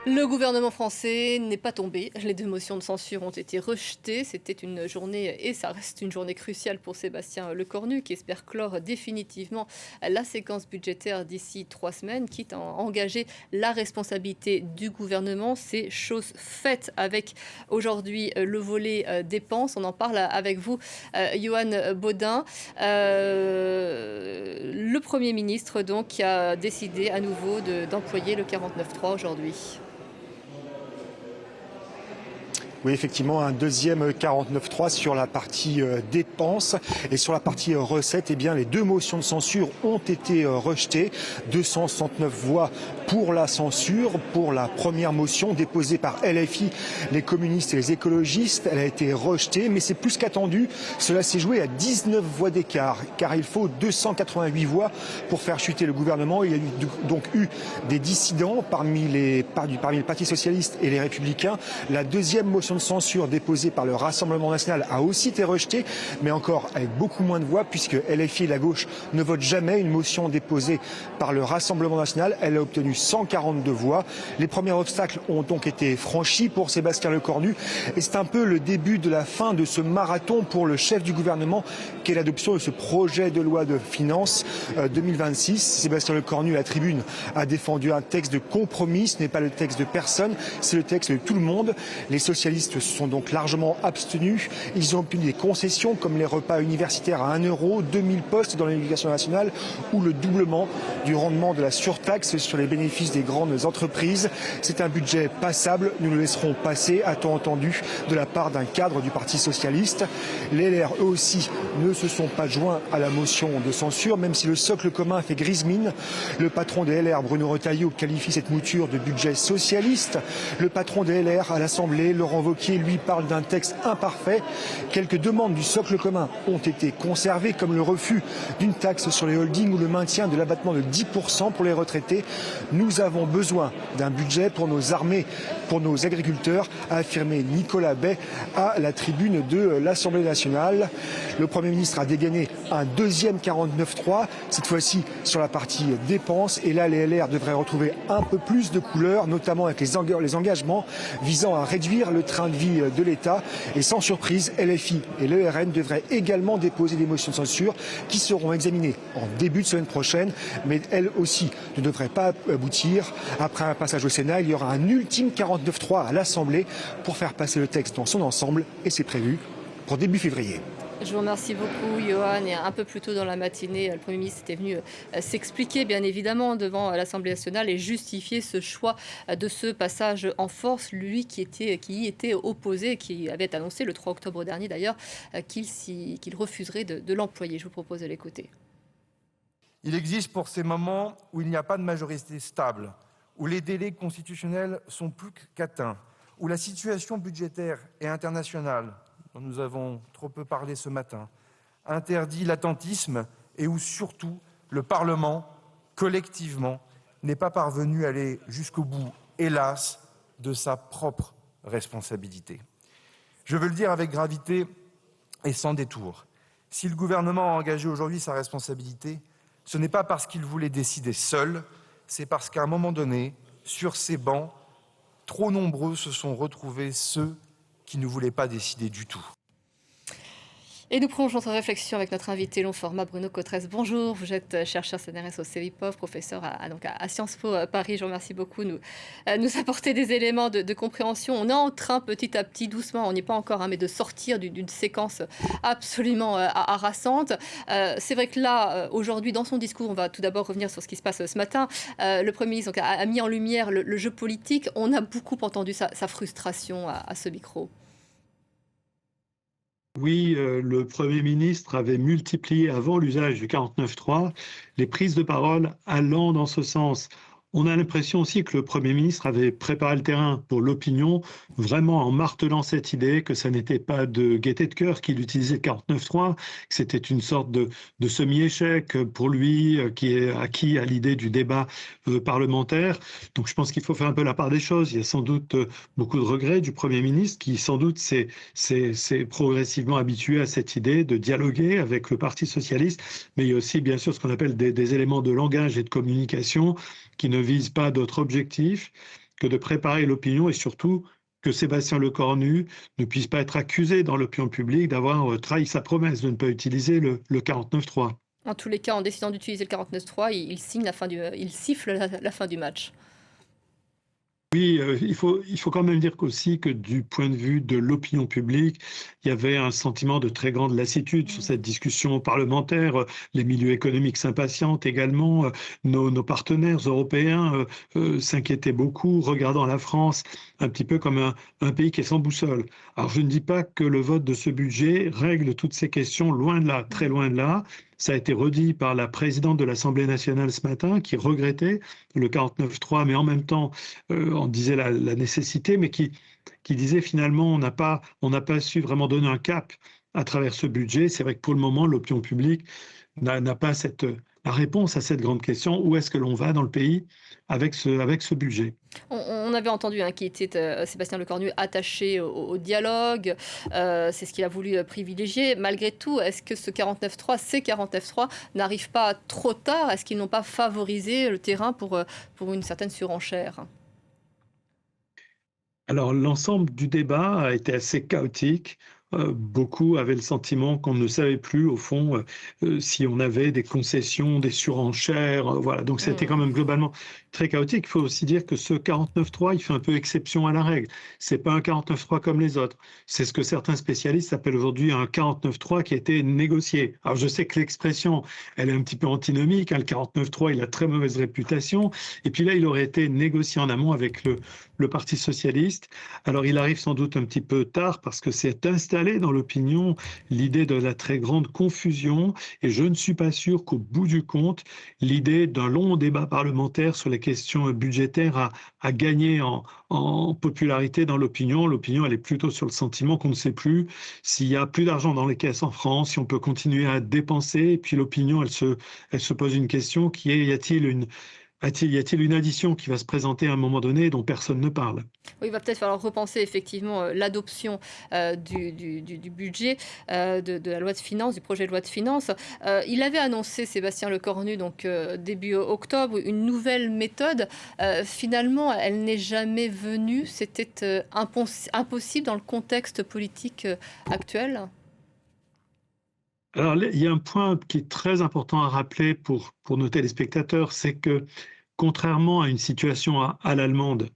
Le gouvernement français n'est pas tombé. Les deux motions de censure ont été rejetées. C'était une journée, et ça reste une journée cruciale pour Sébastien Lecornu, qui espère clore définitivement la séquence budgétaire d'ici 3 semaines, quitte à engager la responsabilité du gouvernement. C'est chose faite avec aujourd'hui le volet dépenses. On en parle avec vous, Johan Baudin. Le Premier ministre donc, qui a décidé à nouveau d'employer le 49.3 aujourd'hui. Oui, effectivement, un deuxième 49.3 sur la partie dépenses et sur la partie recettes. Eh bien, les deux motions de censure ont été rejetées. 269 voix pour la censure, pour la première motion déposée par LFI, les communistes et les écologistes. Elle a été rejetée, mais c'est plus qu'attendu. Cela s'est joué à 19 voix d'écart, car il faut 288 voix pour faire chuter le gouvernement. Il y a donc eu des dissidents parmi le Parti socialiste et les Républicains. La deuxième motion de censure déposée par le Rassemblement national a aussi été rejetée, mais encore avec beaucoup moins de voix, puisque LFI et la gauche ne votent jamais une motion déposée par le Rassemblement national. Elle a obtenu 142 voix. Les premiers obstacles ont donc été franchis pour Sébastien Lecornu, et c'est un peu le début de la fin de ce marathon pour le chef du gouvernement, qu'est l'adoption de ce projet de loi de finances 2026. Sébastien Lecornu, à la tribune, a défendu un texte de compromis. Ce n'est pas le texte de personne, c'est le texte de tout le monde. Les socialistes se sont donc largement abstenus. Ils ont obtenu des concessions comme les repas universitaires à 1 euro, 2000 postes dans l'éducation nationale ou le doublement du rendement de la surtaxe sur les bénéfices des grandes entreprises. C'est un budget passable. Nous le laisserons passer, a-t-on entendu de la part d'un cadre du Parti socialiste. Les LR, eux aussi, ne se sont pas joints à la motion de censure, même si le socle commun fait grise mine. Le patron des LR, Bruno Retailleau, qualifie cette mouture de budget socialiste. Le patron des LR à l'Assemblée, Laurent Wauquiez, lui, parle d'un texte imparfait. Quelques demandes du socle commun ont été conservées, comme le refus d'une taxe sur les holdings ou le maintien de l'abattement de 10% pour les retraités. Nous avons besoin d'un budget pour nos armées, pour nos agriculteurs, a affirmé Nicolas Bay à la tribune de l'Assemblée nationale. Le Premier ministre a dégainé un deuxième 49.3, cette fois-ci sur la partie dépenses. Et là, les LR devraient retrouver un peu plus de couleurs, notamment avec les engagements visant à réduire le train de vie de l'État. Et sans surprise, LFI et l'ERN devraient également déposer des motions de censure qui seront examinées en début de semaine prochaine, mais elles aussi ne devraient pas aboutir. Après un passage au Sénat, il y aura un ultime 49.3 à l'Assemblée pour faire passer le texte dans son ensemble, et c'est prévu pour début février. Je vous remercie beaucoup, Johan. Et un peu plus tôt dans la matinée, le Premier ministre était venu s'expliquer, bien évidemment, devant l'Assemblée nationale et justifier ce choix de ce passage en force. Lui qui y était opposé, qui avait annoncé le 3 octobre dernier d'ailleurs qu'il refuserait de l'employer. Je vous propose de l'écouter. Il existe pour ces moments où il n'y a pas de majorité stable, où les délais constitutionnels sont plus qu'atteints, où la situation budgétaire et internationale, dont nous avons trop peu parlé ce matin, interdit l'attentisme et où surtout le Parlement, collectivement, n'est pas parvenu à aller jusqu'au bout, hélas, de sa propre responsabilité. Je veux le dire avec gravité et sans détour. Si le gouvernement a engagé aujourd'hui sa responsabilité, ce n'est pas parce qu'il voulait décider seul, c'est parce qu'à un moment donné, sur ces bancs, trop nombreux se sont retrouvés ceux qui ne voulaient pas décider du tout. Et nous prolongeons notre réflexion avec notre invité long format Bruno Cotresse. Bonjour, vous êtes chercheur CNRS au CEVIPOF, professeur à Sciences Po Paris. Je vous remercie beaucoup de nous apporter des éléments de compréhension. On est en train petit à petit, doucement, on n'y est pas encore, mais de sortir d'une séquence absolument harassante. C'est vrai que là, aujourd'hui, dans son discours, on va tout d'abord revenir sur ce qui se passe ce matin. Le Premier ministre a mis en lumière le jeu politique. On a beaucoup entendu sa frustration à ce micro. Oui, le Premier ministre avait multiplié avant l'usage du 49.3 les prises de parole allant dans ce sens. On a l'impression aussi que le Premier ministre avait préparé le terrain pour l'opinion, vraiment en martelant cette idée que ça n'était pas de gaieté de cœur qu'il utilisait le 49.3, que c'était une sorte de semi-échec pour lui, qui est acquis à l'idée du débat parlementaire. Donc je pense qu'il faut faire un peu la part des choses. Il y a sans doute beaucoup de regrets du Premier ministre qui sans doute s'est progressivement habitué à cette idée de dialoguer avec le Parti socialiste, mais il y a aussi bien sûr ce qu'on appelle des éléments de langage et de communication qui ne visent pas d'autres objectifs. que de préparer l'opinion et surtout que Sébastien Lecornu ne puisse pas être accusé dans l'opinion publique d'avoir trahi sa promesse de ne pas utiliser le 49.3. En tous les cas, en décidant d'utiliser le 49.3, il signe il siffle la fin du match. Oui, il faut quand même dire qu'aussi que du point de vue de l'opinion publique, il y avait un sentiment de très grande lassitude sur cette discussion parlementaire. Les milieux économiques s'impatientent également. Nos partenaires européens s'inquiétaient beaucoup, regardant la France un petit peu comme un pays qui est sans boussole. Alors je ne dis pas que le vote de ce budget règle toutes ces questions, loin de là, très loin de là. Ça a été redit par la présidente de l'Assemblée nationale ce matin, qui regrettait le 49.3, mais en même temps en disait la nécessité, mais qui disait finalement on n'a pas su vraiment donner un cap à travers ce budget. C'est vrai que pour le moment, l'opinion publique n'a pas la réponse à cette grande question, où est-ce que l'on va dans le pays avec ce budget. On avait entendu qu'il était, Sébastien Lecornu, attaché au dialogue, c'est ce qu'il a voulu privilégier. Malgré tout, est-ce que ces 49.3 n'arrivent pas trop tard? Est-ce qu'ils n'ont pas favorisé le terrain pour une certaine surenchère? Alors, l'ensemble du débat a été assez chaotique. Beaucoup avaient le sentiment qu'on ne savait plus, au fond, si on avait des concessions, des surenchères. Voilà. Donc, c'était quand même globalement très chaotique. Il faut aussi dire que ce 49.3, il fait un peu exception à la règle. C'est pas un 49.3 comme les autres. C'est ce que certains spécialistes appellent aujourd'hui un 49.3 qui a été négocié. Alors, je sais que l'expression, elle est un petit peu antinomique. Le 49.3, il a très mauvaise réputation. Et puis là, il aurait été négocié en amont avec le Parti socialiste. Alors, il arrive sans doute un petit peu tard parce que c'est installé dans l'opinion l'idée de la très grande confusion, et je ne suis pas sûr qu'au bout du compte, l'idée d'un long débat parlementaire sur les questions budgétaires a gagné en popularité dans l'opinion. L'opinion, elle est plutôt sur le sentiment qu'on ne sait plus s'il y a plus d'argent dans les caisses en France, si on peut continuer à dépenser, et puis l'opinion, elle se pose une question qui est, y a-t-il une addition qui va se présenter à un moment donné dont personne ne parle? Oui, il va peut-être falloir repenser effectivement l'adoption du budget, de la loi de finances, du projet de loi de finances. Il avait annoncé, Sébastien Lecornu, donc début octobre, une nouvelle méthode. Finalement, elle n'est jamais venue. C'était impossible dans le contexte politique actuel. Alors, il y a un point qui est très important à rappeler pour nos téléspectateurs, c'est que contrairement à une situation à l'allemande,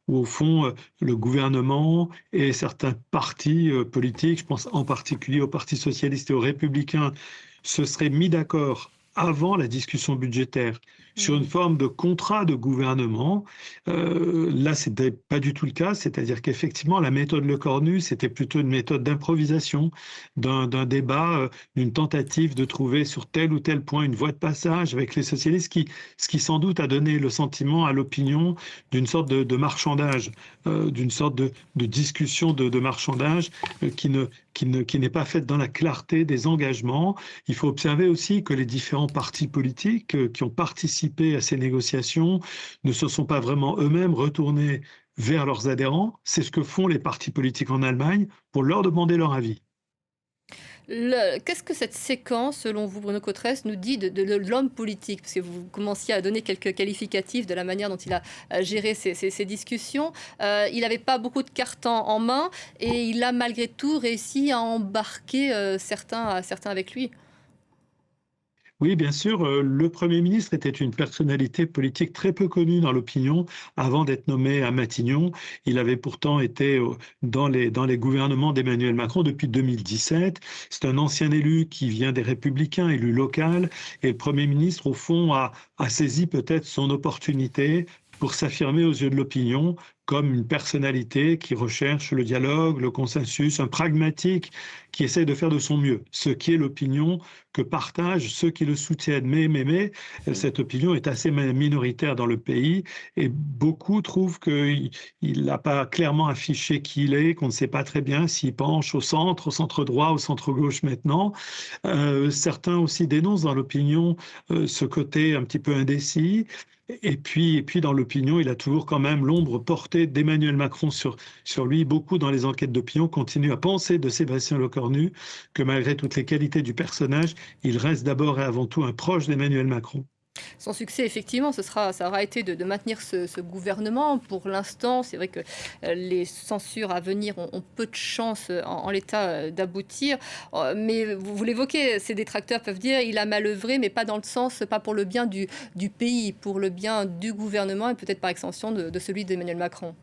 où au fond, le gouvernement et certains partis politiques, je pense en particulier au Parti socialiste et aux Républicains, se seraient mis d'accord avant la discussion budgétaire sur une forme de contrat de gouvernement. Là, ce n'était pas du tout le cas, c'est-à-dire qu'effectivement, la méthode Lecornu, c'était plutôt une méthode d'improvisation, d'un débat, d'une tentative de trouver sur tel ou tel point une voie de passage avec les socialistes, ce qui sans doute a donné le sentiment à l'opinion d'une sorte de marchandage, d'une sorte de discussion de marchandage qui n'est pas faite dans la clarté des engagements. Il faut observer aussi que les différents partis politiques qui ont participé à ces négociations ne se sont pas vraiment eux-mêmes retournés vers leurs adhérents. C'est ce que font les partis politiques en Allemagne pour leur demander leur avis. Qu'est-ce que cette séquence, selon vous, Bruno Cotresse, nous dit de l'homme politique? Parce que vous commenciez à donner quelques qualificatifs de la manière dont il a géré ces discussions. Il n'avait pas beaucoup de cartes en main et il a malgré tout réussi à embarquer certains avec lui. Oui, bien sûr, le Premier ministre était une personnalité politique très peu connue dans l'opinion avant d'être nommé à Matignon. Il avait pourtant été dans les gouvernements d'Emmanuel Macron depuis 2017. C'est un ancien élu qui vient des Républicains, élu local, et le Premier ministre, au fond, a saisi peut-être son opportunité pour s'affirmer aux yeux de l'opinion comme une personnalité qui recherche le dialogue, le consensus, un pragmatique qui essaie de faire de son mieux, ce qui est l'opinion que partagent ceux qui le soutiennent. Mais cette opinion est assez minoritaire dans le pays et beaucoup trouvent qu'il n'a pas clairement affiché qui il est, qu'on ne sait pas très bien s'il penche au centre droit, au centre gauche maintenant. Certains aussi dénoncent dans l'opinion ce côté un petit peu indécis. Et puis dans l'opinion, il a toujours quand même l'ombre portée d'Emmanuel Macron sur lui. Beaucoup dans les enquêtes d'opinion continuent à penser de Sébastien Lecornu que malgré toutes les qualités du personnage, il reste d'abord et avant tout un proche d'Emmanuel Macron. Son succès, effectivement, ça aura été de maintenir ce gouvernement. Pour l'instant, c'est vrai que les censures à venir ont peu de chances en l'état d'aboutir. Mais vous l'évoquez, ces détracteurs peuvent dire il a mal œuvré, mais pas dans le sens, pas pour le bien du pays, pour le bien du gouvernement et peut-être par extension de celui d'Emmanuel Macron.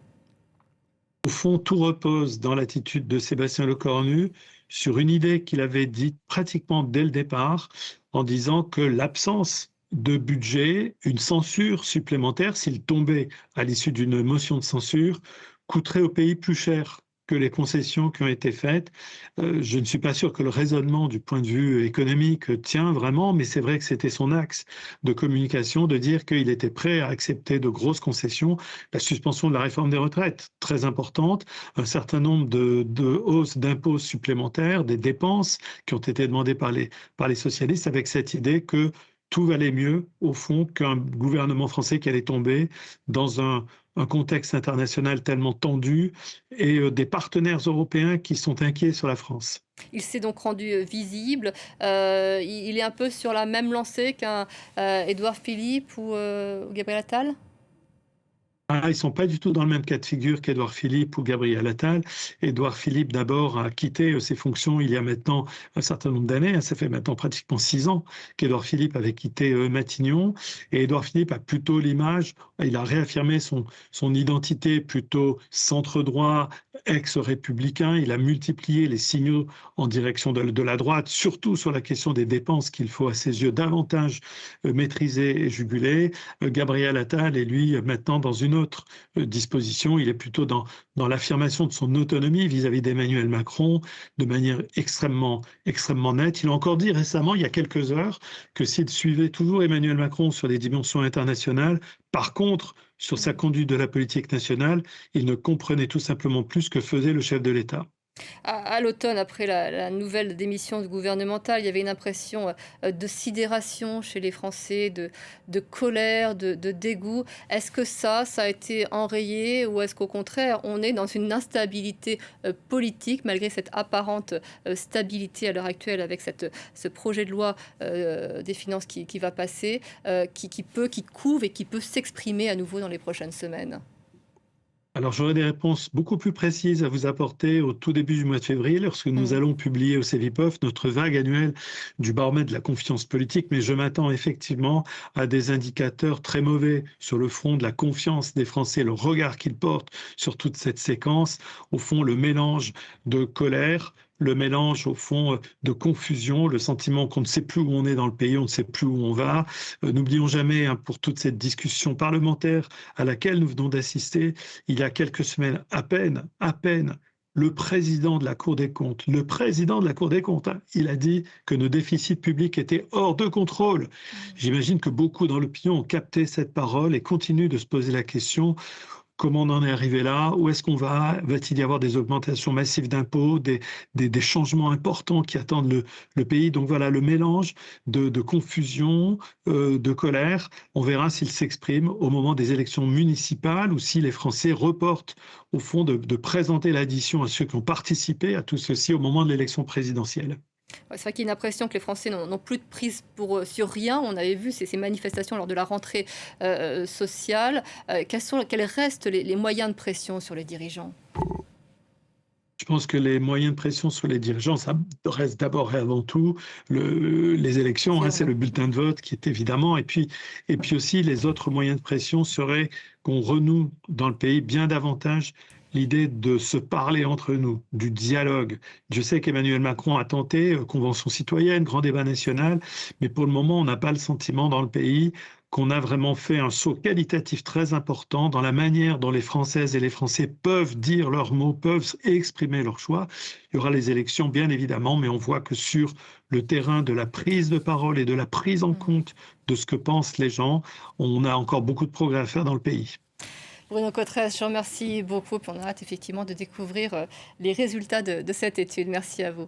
Au fond, tout repose dans l'attitude de Sébastien Lecornu sur une idée qu'il avait dite pratiquement dès le départ, en disant que l'absence de budget, une censure supplémentaire, s'il tombait à l'issue d'une motion de censure, coûterait au pays plus cher que les concessions qui ont été faites. Je ne suis pas sûr que le raisonnement du point de vue économique tient vraiment, mais c'est vrai que c'était son axe de communication de dire qu'il était prêt à accepter de grosses concessions, la suspension de la réforme des retraites, très importante, un certain nombre de hausses d'impôts supplémentaires, des dépenses qui ont été demandées par les socialistes, avec cette idée que tout valait mieux, au fond, qu'un gouvernement français qui allait tomber dans un contexte international tellement tendu et des partenaires européens qui sont inquiets sur la France. Il s'est donc rendu visible. Il est un peu sur la même lancée qu'un Édouard Philippe ou Gabriel Attal. Ah, ils ne sont pas du tout dans le même cas de figure qu'Édouard Philippe ou Gabriel Attal. Édouard Philippe, d'abord, a quitté ses fonctions il y a maintenant un certain nombre d'années. Ça fait maintenant pratiquement 6 ans qu'Édouard Philippe avait quitté Matignon. Et Édouard Philippe a plutôt l'image, il a réaffirmé son identité plutôt centre-droit, ex-républicain. Il a multiplié les signaux en direction de la droite, surtout sur la question des dépenses qu'il faut, à ses yeux, davantage maîtriser et juguler. Gabriel Attal est, lui, maintenant dans une autre disposition. Il est plutôt dans l'affirmation de son autonomie vis-à-vis d'Emmanuel Macron de manière extrêmement nette. Il a encore dit récemment, il y a quelques heures, que s'il suivait toujours Emmanuel Macron sur les dimensions internationales, par contre, sur sa conduite de la politique nationale, il ne comprenait tout simplement plus ce que faisait le chef de l'État. À l'automne, après la nouvelle démission gouvernementale, il y avait une impression de sidération chez les Français, de colère, de dégoût. Est-ce que ça a été enrayé ou est-ce qu'au contraire, on est dans une instabilité politique malgré cette apparente stabilité à l'heure actuelle avec ce projet de loi des finances qui va passer, qui couve et qui peut s'exprimer à nouveau dans les prochaines semaines? Alors, j'aurai des réponses beaucoup plus précises à vous apporter au tout début du mois de février, lorsque nous allons publier au CEVIPOF notre vague annuelle du baromètre de la confiance politique. Mais je m'attends effectivement à des indicateurs très mauvais sur le front de la confiance des Français, le regard qu'ils portent sur toute cette séquence. Au fond, le mélange de colère, le mélange, au fond, de confusion, le sentiment qu'on ne sait plus où on est dans le pays, on ne sait plus où on va. N'oublions jamais, hein, pour toute cette discussion parlementaire à laquelle nous venons d'assister, il y a quelques semaines à peine, le président de la Cour des comptes, hein, il a dit que nos déficits publics étaient hors de contrôle. J'imagine que beaucoup dans l'opinion ont capté cette parole et continuent de se poser la question: comment on en est arrivé là? Où est-ce qu'on va? Va-t-il y avoir des augmentations massives d'impôts, des changements importants qui attendent le pays? Donc voilà, le mélange de confusion, de colère. On verra s'il s'exprime au moment des élections municipales ou si les Français reportent, au fond, de présenter l'addition à ceux qui ont participé à tout ceci au moment de l'élection présidentielle. Ouais, c'est vrai qu'il y a une impression que les Français n'ont plus de prise sur rien. On avait vu ces manifestations lors de la rentrée sociale. Quels restent les moyens de pression sur les dirigeants? Je pense que les moyens de pression sur les dirigeants, ça reste d'abord et avant tout les élections, hein, c'est le bulletin de vote qui est évidemment, et puis aussi les autres moyens de pression seraient qu'on renoue dans le pays bien davantage l'idée de se parler entre nous, du dialogue. Je sais qu'Emmanuel Macron a tenté, convention citoyenne, grand débat national, mais pour le moment, on n'a pas le sentiment dans le pays qu'on a vraiment fait un saut qualitatif très important dans la manière dont les Françaises et les Français peuvent dire leurs mots, peuvent exprimer leurs choix. Il y aura les élections, bien évidemment, mais on voit que sur le terrain de la prise de parole et de la prise en compte de ce que pensent les gens, on a encore beaucoup de progrès à faire dans le pays. Bruno Cotresse, je vous remercie beaucoup. Puis on a hâte effectivement de découvrir les résultats de cette étude. Merci à vous.